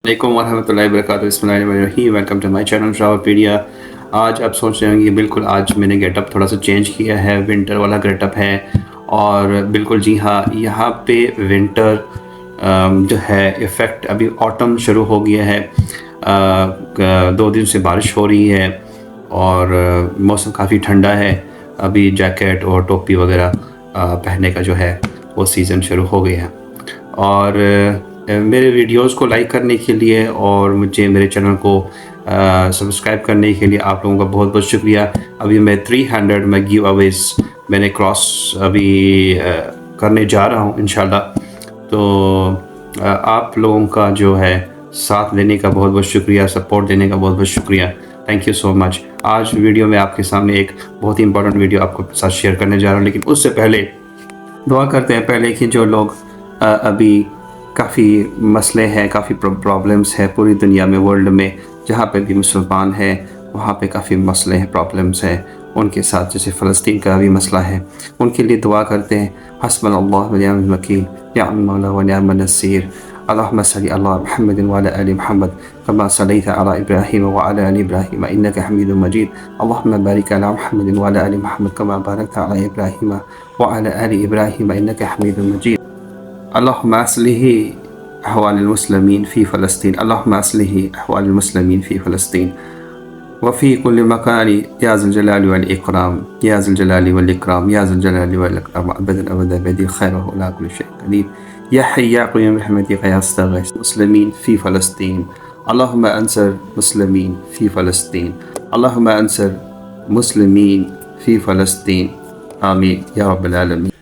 वालेकुम वरहमतुल्लाहि वबरकातुहू। बिस्मिल्लाहिर्रहमानिर्रहीम। Welcome to my channel Travelpedia. आज आप सोच रहे होंगे कि बिल्कुल आज मैंने गेटअप थोड़ा सा चेंज किया है, विंटर वाला गेटअप है। और बिल्कुल जी हाँ, यहाँ पे विंटर जो है इफ़ेक्ट, अभी ऑटम शुरू हो गया है। 2 दिन से बारिश हो रही है और मौसम काफ़ी ठंडा है। अभी जैकेट और टोपी वगैरह पहनने का जो है वो सीज़न शुरू हो गया है। और मेरे वीडियोस को लाइक करने के लिए और मुझे मेरे चैनल को सब्सक्राइब करने के लिए आप लोगों का बहुत बहुत शुक्रिया। अभी मैं 300 में गिव अवेज मैंने क्रॉस अभी करने जा रहा हूँ इंशाल्लाह। तो आप लोगों का जो है साथ देने का बहुत बहुत शुक्रिया, सपोर्ट देने का बहुत बहुत शुक्रिया। Thank you so much. आज वीडियो में आपके सामने एक बहुत ही इंपॉर्टेंट वीडियो आपको साथ शेयर करने जा रहा हूँ, लेकिन उससे पहले दुआ करते हैं पहले कि जो लोग अभी काफ़ी मसले हैं, काफ़ी प्रॉब्लम्स हैं पूरी दुनिया में, वर्ल्ड में जहाँ पे भी मुसलमान हैं वहाँ पे काफ़ी मसले हैं, प्रॉब्लम्स हैं उनके साथ। जैसे फ़लस्तीन का भी मसला है, उनके लिए दुआ करते हैं। हस्बुनल्लाहु व निअमल वकील, या मौला व निअमन नसीर। अल्लाहुम्मा सल्लि अला मुहम्मदिन व अला आलि मुहम्मद कमा सल्लैता अला इब्राहीम व अला आलि इब्राहीम इन्नका हमीदुम मजीद। अल्लाहुम्मा बारिक अला मुहम्मदिन व अला आलि मुहम्मद कमा बारकता अला इब्राहीम व अला आलि इब्राहीम इन्नका हमीदुम मजीद। अल्लाहुम्मा अस्लिह अहवाल मुस्लिमीन फ़ी फ़लस्तीन, अल्लाहुम्मा अस्लिह अहवाल मुस्लिमीन फ़ी फ़लस्तीन वफ़ी कुल्लि मकानी या ज़ुल जलाली वल इकराम, या ज़ुल जलाली वल इकराम, या ज़ुल जलाली वल इकराम अबदन अबदा बियदिल खैर व अला कुल्लि शैइन क़दीर। या हय्य या क़य्यूम बिरहमतिका या अस्तगीथ। मुस्लिमीन फ़ी फ़लस्तीन, अल्लाहुम्मा अंसुर मुस्लिमीन फ़ी फ़लस्तीन, अल्लाहुम्मा अंसुर मुस्लिमीन फ़ी फ़लस्तीन, आमीन या रब्बिल आलमीन।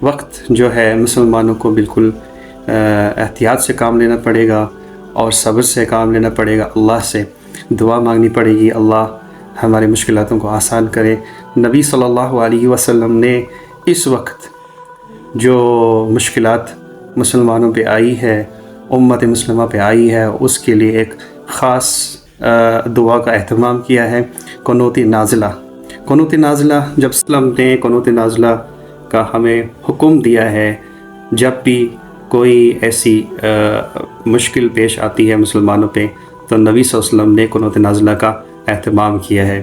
वक्त जो है मुसलमानों को बिल्कुल एहतियात से काम लेना पड़ेगा और सब्र से काम लेना पड़ेगा। अल्लाह से दुआ मांगनी पड़ेगी, अल्लाह हमारे मुश्किलातों को आसान करे। नबी सल्लल्लाहु अलैहि वसल्लम ने इस वक्त जो मुश्किलात मुसलमानों पे आई है, उम्मत मुस्लिमा पे आई है, उसके लिए एक ख़ास दुआ का एहतमाम किया है, क़ुनूत नाज़िला। क़ुनूत नाज़िला जब इस्लाम ने क़ुनूत नाज़िला का हमें हुक्म दिया है, जब भी कोई ऐसी मुश्किल पेश आती है मुसलमानों पे, तो नबी सल्लल्लाहु अलैहि वसल्लम ने क़ुनूत नाज़िला का एहतमाम किया है।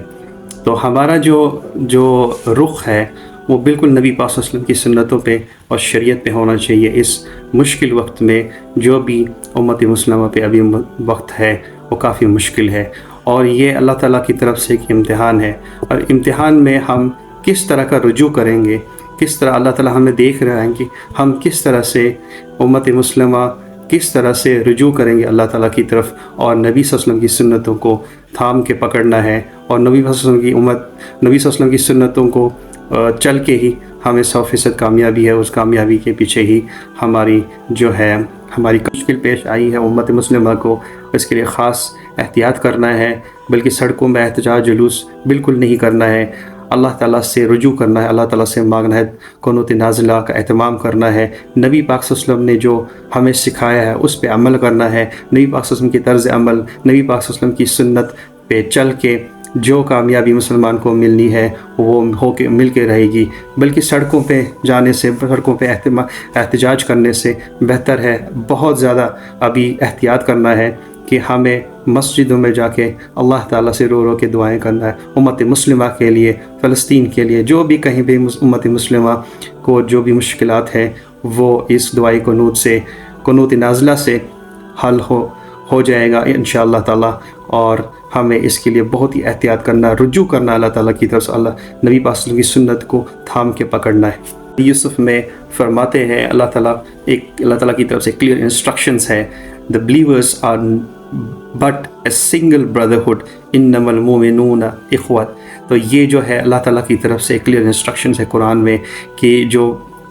तो हमारा जो रुख है वो बिल्कुल नबी पाक सल्लल्लाहु अलैहि वसल्लम की सुन्नतों पे और शरीयत पे होना चाहिए। इस मुश्किल वक्त में जो भी उम्मत मुस्लिमा पे अभी वक्त है वो काफ़ी मुश्किल है, और ये अल्लाह ताला की तरफ से एक इम्तिहान है। और इम्तिहान में हम किस तरह का रुजू करेंगे, किस तरह अल्लाह ताला हमें देख रहे हैं कि हम किस तरह से उम्मत मुस्लिमा किस तरह से रुजू करेंगे अल्लाह ताला की तरफ, और नबी सल्लल्लाहु अलैहि वसल्लम की सुन्नतों को थाम के पकड़ना है, और नबी सल्लल्लाहु अलैहि वसल्लम की सुन्नतों को चल के ही हमें 100% कामयाबी है। उस कामयाबी के पीछे ही हमारी जो है हमारी मुश्किल पेश आई है उम्मत मुस्लिमा को, इसके लिए ख़ास एहतियात करना है। बल्कि सड़कों में एहतजाज जुलूस बिल्कुल नहीं करना है, अल्लाह ताला से रुजू करना है, अल्लाह ताला से मांगना है, क़ुनूत नाज़िला का एहतमाम करना है। नबी पाक सल्लल्लाहु अलैहि वसल्लम ने जो हमें सिखाया है उस पे अमल करना है। नबी पाक सल्लल्लाहु अलैहि वसल्लम की तर्ज़ अमल, नबी पाक सल्लल्लाहु अलैहि वसल्लम की सुन्नत पे चल के जो कामयाबी मुसलमान को मिलनी है वो हो के मिल के रहेगी। बल्कि सड़कों पे जाने से, सड़कों पे एहतजाज करने से बेहतर है, बहुत ज़्यादा अभी एहतियात करना है कि हमें मस्जिदों में जाके अल्लाह ताला से रो रो के दुआएं करना है उम्मत मुस्लिमा के लिए, फ़लस्तीन के लिए। जो भी कहीं भी उम्मत मुस्लिमा को जो भी मुश्किलात है वो इस दुआई क़ुनूत से, क़ुनूत नाज़िला से हल हो जाएगा इंशाअल्लाह ताला। और हमें इसके लिए बहुत ही एहतियात करना, रुजू करना अल्लाह ताला की तरफ से, अल्लाह नबी पाक की सुन्नत को थाम के पकड़ना है। यूसुफ में फरमाते हैं अल्लाह ताला की तरफ से क्लियर इंस्ट्रक्शंस है, the believers are but a single brotherhood इन्नमल मोमिनूना इख्वत। तो ये जो है अल्लाह ताला की तरफ से क्लियर इंस्ट्रक्शंस है कुरान में कि जो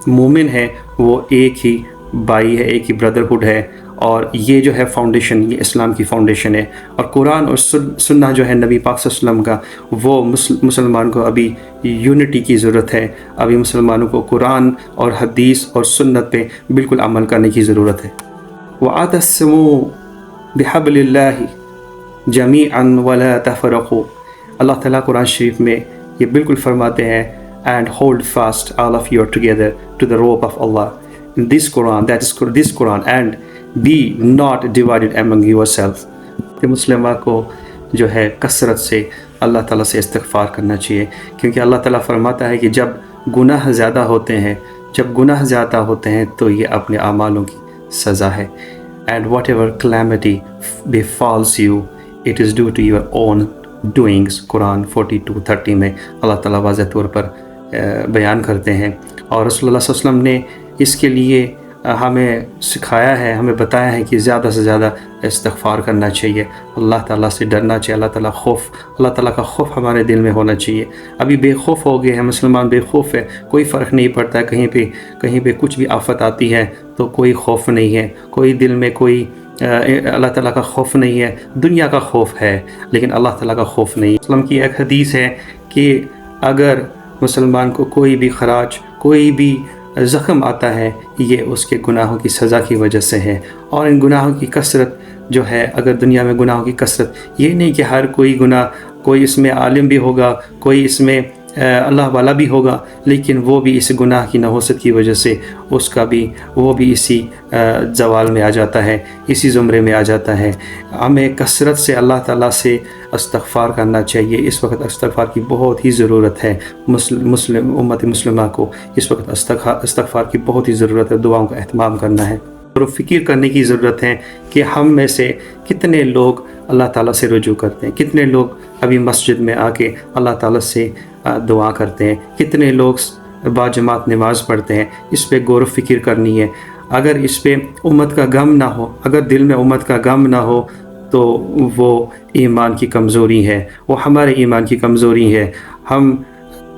मोमिन है वो एक ही भाई है, एक ही ब्रदरहुड है, और ये जो है फाउंडेशन, ये इस्लाम की फाउंडेशन है। और कुरान और सुन्ना जो है नबी पाक सल्लल्लाहु अलैहि वसल्लम का, वो मुसलमान को अभी यूनिटी की ज़रूरत है। अभी मुसलमानों को कुरान और हदीस और सुन्नत पे बिल्कुल अमल करने की ज़रूरत है। वअतसिमू बिहब्लिल्लाहि जमीअन वला तफरक़ू। अल्लाह ताला कुरान शरीफ में ये बिल्कुल फरमाते हैं, and hold fast all of you together to the rope of अल्लाह। This Quran, that is this Quran, and be not divided among yourself, کہ مسلمہ کو جو ہے کثرت سے اللہ تعالیٰ سے استغفار کرنا چاہیے، کیونکہ اللہ تعالیٰ فرماتا ہے کہ جب گناہ زیادہ ہوتے ہیں تو یہ اپنے اعمالوں کی سزا ہے. And whatever calamity befalls you it is due to your own doings, قرآن 42:30 میں اللہ تعالیٰ واضح طور پر بیان کرتے ہیں. اور رسول اللہ صلی اللہ علیہ وسلم نے اس کے لیے ہمیں سکھایا ہے، ہمیں بتایا ہے کہ زیادہ سے زیادہ استغفار کرنا چاہیے، اللہ تعالیٰ سے ڈرنا چاہیے، اللہ تعالیٰ کا خوف ہمارے دل میں ہونا چاہیے. ابھی بے خوف ہو گئے ہیں مسلمان، بے خوف ہے، کوئی فرق نہیں پڑتا ہے، کہیں پہ کچھ بھی آفت آتی ہے تو کوئی خوف نہیں ہے، کوئی دل میں کوئی اللہ تعالیٰ کا خوف نہیں ہے، دنیا کا خوف ہے لیکن اللہ تعالیٰ کا خوف نہیں. اسلام کی ایک حدیث ہے کہ اگر مسلمان کو کوئی بھی خراج، کوئی بھی زخم آتا ہے، یہ اس کے گناہوں کی سزا کی وجہ سے ہے. اور ان گناہوں کی کثرت جو ہے، اگر دنیا میں گناہوں کی کثرت، یہ نہیں کہ ہر کوئی گناہ، کوئی اس میں عالم بھی ہوگا، کوئی اس میں اللہ والا بھی ہوگا، لیکن وہ بھی اس گناہ کی نحوست کی وجہ سے وہ بھی اسی زوال میں آ جاتا ہے، اسی زمرے میں آ جاتا ہے. ہمیں کثرت سے اللہ تعالیٰ سے استغفار کرنا چاہیے. اس وقت استغفار کی بہت ہی ضرورت ہے، امت مسلمہ کو اس وقت استغفار کی بہت ہی ضرورت ہے. دعاؤں کا اہتمام کرنا ہے اور فکر کرنے کی ضرورت ہے کہ ہم میں سے کتنے لوگ اللہ تعالیٰ سے رجوع کرتے ہیں، کتنے لوگ ابھی مسجد میں آ کے اللہ تعالیٰ سے دعا کرتے ہیں، کتنے لوگ باجماعت نماز پڑھتے ہیں. اس پہ غور و فکر کرنی ہے. اگر اس پہ امت کا غم نہ ہو، اگر دل میں امت کا غم نہ ہو تو وہ ایمان کی کمزوری ہے، وہ ہمارے ایمان کی کمزوری ہے. ہم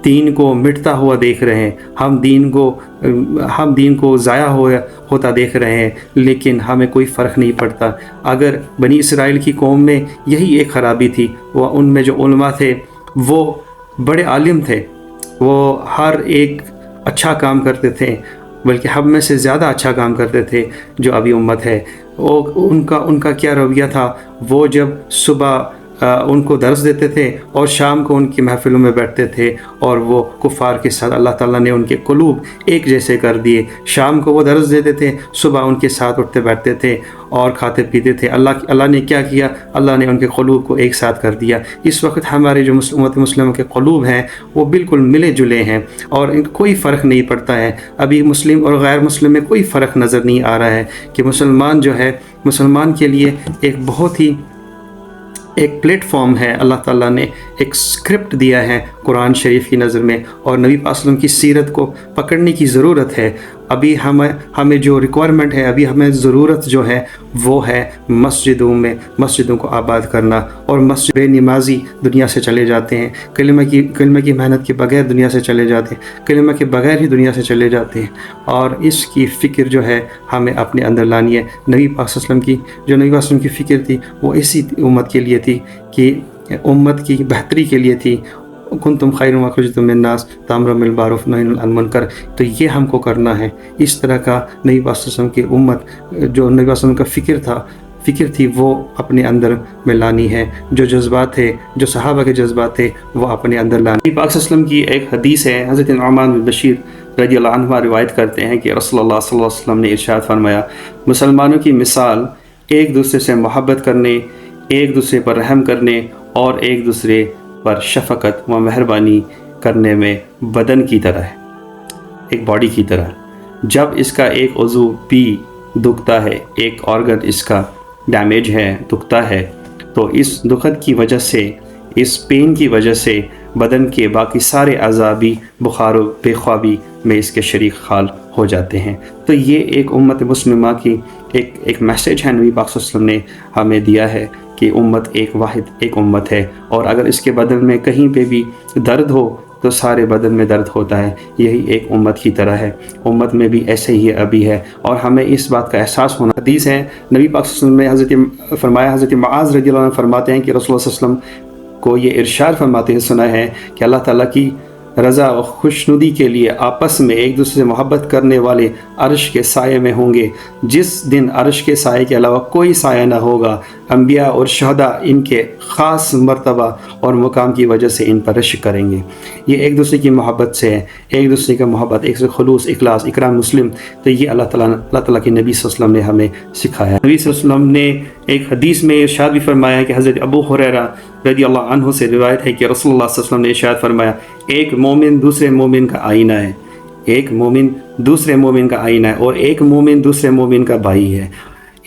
دین کو مٹتا ہوا دیکھ رہے ہیں، ہم دین کو ضائع ہوتا دیکھ رہے ہیں، لیکن ہمیں کوئی فرق نہیں پڑتا. اگر بنی اسرائیل کی قوم میں یہی ایک خرابی تھی، وہ ان میں جو علماء تھے وہ بڑے عالم تھے، وہ ہر ایک اچھا کام کرتے تھے، بلکہ ہم میں سے زیادہ اچھا کام کرتے تھے جو ابھی امت ہے. ان کا کیا رویہ تھا، وہ جب صبح ان کو درس دیتے تھے اور شام کو ان کی محفلوں میں بیٹھتے تھے، اور وہ کفار کے ساتھ اللہ تعالیٰ نے ان کے قلوب ایک جیسے کر دیے. شام کو وہ درس دیتے تھے، صبح ان کے ساتھ اٹھتے بیٹھتے تھے اور کھاتے پیتے تھے. اللہ نے کیا کیا؟ اللہ نے ان کے قلوب کو ایک ساتھ کر دیا. اس وقت ہمارے جو امت مسلموں کے قلوب ہیں وہ بالکل ملے جلے ہیں اور ان کوئی فرق نہیں پڑتا ہے. ابھی مسلم اور غیر مسلم میں کوئی فرق نظر نہیں آ رہا ہے کہ مسلمان جو ہے، مسلمان کے لیے ایک بہت ہی ایک پلیٹ فارم ہے. اللہ تعالیٰ نے ایک اسکرپٹ دیا ہے قرآن شریف کی نظر میں، اور نبی پاک صلی اللہ علیہ وسلم کی سیرت کو پکڑنے کی ضرورت ہے. ابھی ہمیں جو ریکوائرمنٹ ہے، ابھی ہمیں ضرورت جو ہے وہ ہے مسجدوں کو آباد کرنا. اور مسجد بے نمازی دنیا سے چلے جاتے ہیں، کلمہ کی محنت کے بغیر دنیا سے چلے جاتے ہیں، کلمہ کے بغیر ہی دنیا سے چلے جاتے ہیں. اور اس کی فکر جو ہے ہمیں اپنے اندر لانی ہے. نبی پاک صلی اللہ علیہ وسلم کی فکر تھی وہ اسی امت کے لیے تھی، کہ امت کی بہتری کے لیے تھی. کنتم خیر ما اخرجتم من الناس تأمرون بالمعروف ونهون عن المنکر. تو یہ ہم کو کرنا ہے. اس طرح کا نبی پاک صلی اللہ علیہ وسلم کی امت، جو نبی پاک صلی اللہ علیہ وسلم کا فکر تھی وہ اپنے اندر میں لانی ہے. جو جذبات تھے، جو صحابہ کے جذبات تھے، وہ اپنے اندر لانی. نبی پاک صلی اللہ علیہ وسلم کی ایک حدیث ہے، حضرت نعمان بن بشیر رضی اللہ عنہ روایت کرتے ہیں کہ رسول اللہ صلی اللہ علیہ وسلم نے ارشاد فرمایا، مسلمانوں کی مثال ایک دوسرے سے محبت کرنے، ایک دوسرے پر رحم کرنے اور ایک دوسرے پر شفقت و مہربانی کرنے میں بدن کی طرح ہے، ایک باڈی کی طرح. جب اس کا ایک عضو بھی دکھتا ہے، ایک آرگن اس کا ڈیمیج ہے، دکھتا ہے، تو اس دکھت کی وجہ سے، اس پین کی وجہ سے بدن کے باقی سارے اعضاء بھی بخار و بے خوابی میں اس کے شریک حال ہو جاتے ہیں. تو یہ ایک امت مسلمہ کی ایک میسیج ہے نبی پاک صلی اللہ علیہ وسلم نے ہمیں دیا ہے کہ امت ایک واحد ایک امت ہے، اور اگر اس کے بدن میں کہیں پہ بھی درد ہو تو سارے بدن میں درد ہوتا ہے. یہی ایک امت کی طرح ہے. امت میں بھی ایسے ہی ابھی ہے، اور ہمیں اس بات کا احساس ہونا. حدیث ہے نبی پاک صلی اللہ علیہ وسلم نے حضرت معاذ رضی اللہ عنہ فرماتے ہیں کہ رسول اللہ صلی اللہ علیہ وسلم کو یہ ارشاد فرماتے ہیں سنا ہے کہ اللہ تعالیٰ کی रज़ा और खुशनुदी के लिए आपस में एक दूसरे से मोहब्बत करने वाले अर्श के साये में होंगे। जिस दिन अर्श के साये के अलावा कोई साया न होगा, अंबिया और शहदा इनके ख़ास मर्तबा और मुकाम की वजह से इन पर रश करेंगे। ये एक दूसरे की मोहब्बत से है, एक दूसरे का मोहब्बत, एक दूसरे खुलूस, इखलास, इकराम मुस्लिम। तो ये अल्लाह ताला के नबी सल्लल्लाहु अलैहि वसल्लम ने हमें सिखाया। नबी सल्लल्लाहु अलैहि वसल्लम ने एक हदीस में इरशाद भी फरमाया कि हज़रत अबू हुरैरा रज़ियल्लाहु अन्हु से रिवायत है कि रसूलुल्लाह सल्लल्लाहु अलैहि वसल्लम ने इरशाद फरमाया, एक मोमिन दूसरे मोमिन का आईना है, एक मोमिन दूसरे मोमिन का आईना है, और एक मोमिन दूसरे मोमिन का भाई है।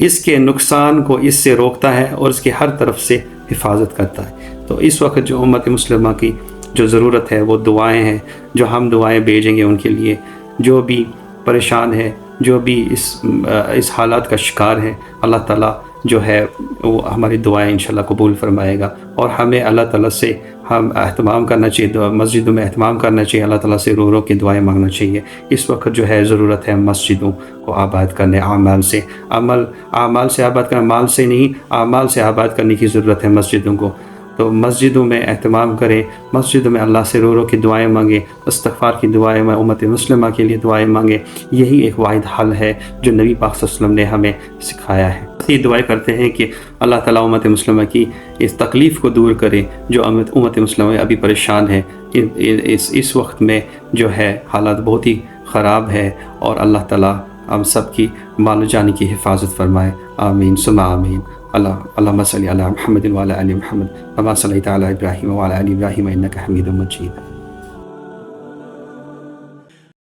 इसके नुकसान को इससे रोकता है और इसके हर तरफ से हिफाजत करता है। तो इस वक्त जो उम्मत मुस्लिमा की जो ज़रूरत है वो दुआएं हैं, जो हम दुआएं भेजेंगे उनके लिए, जो भी परेशान है, जो भी इस हालात का शिकार है, अल्लाह ताला जो है वो हमारी दुआएं इंशाल्लाह कबूल फरमाएगा। और हमें अल्लाह ताला से हम एहतमाम करना चाहिए, मस्जिदों में एहतमाम करना चाहिए, अल्लाह ताला से रो रो के दुआएं मांगना चाहिए। इस वक्त जो है ज़रूरत है मस्जिदों को आबाद करने, आमाल से आबाद करना, माल से नहीं, आमाल से आबाद करने की ज़रूरत है मस्जिदों को। तो मस्जिदों में एहतमाम करें, मस्जिदों में अल्लाह से रो रो की दुआएं मांगें, इस्तिग़फ़ार की दुआएं, उम्मत मुस्लिमा के लिए दुआएं मांगें। यही एक वाहिद हल है जो नबी पाक सल्लल्लाहु अलैहि वसल्लम ने हमें सिखाया है। ये दुआएं करते हैं कि अल्लाह ताला उम्मत मुस्लिमा की इस तकलीफ़ को दूर करे जो उम्मत मुस्लिमा अभी परेशान है। इस वक्त में जो है हालात बहुत ही ख़राब है, और अल्लाह ताला हम सब की माल जानी की हिफाजत फरमाए। आमीन सुम्मा आमीन। अल्लाहुम्मा सल्लि अला मुहम्मद व अला आलि मुहम्मद कमा सल्लैता अला इब्राहीम व अला आलि इब्राहीम इन्नका हमीदुम मजीद।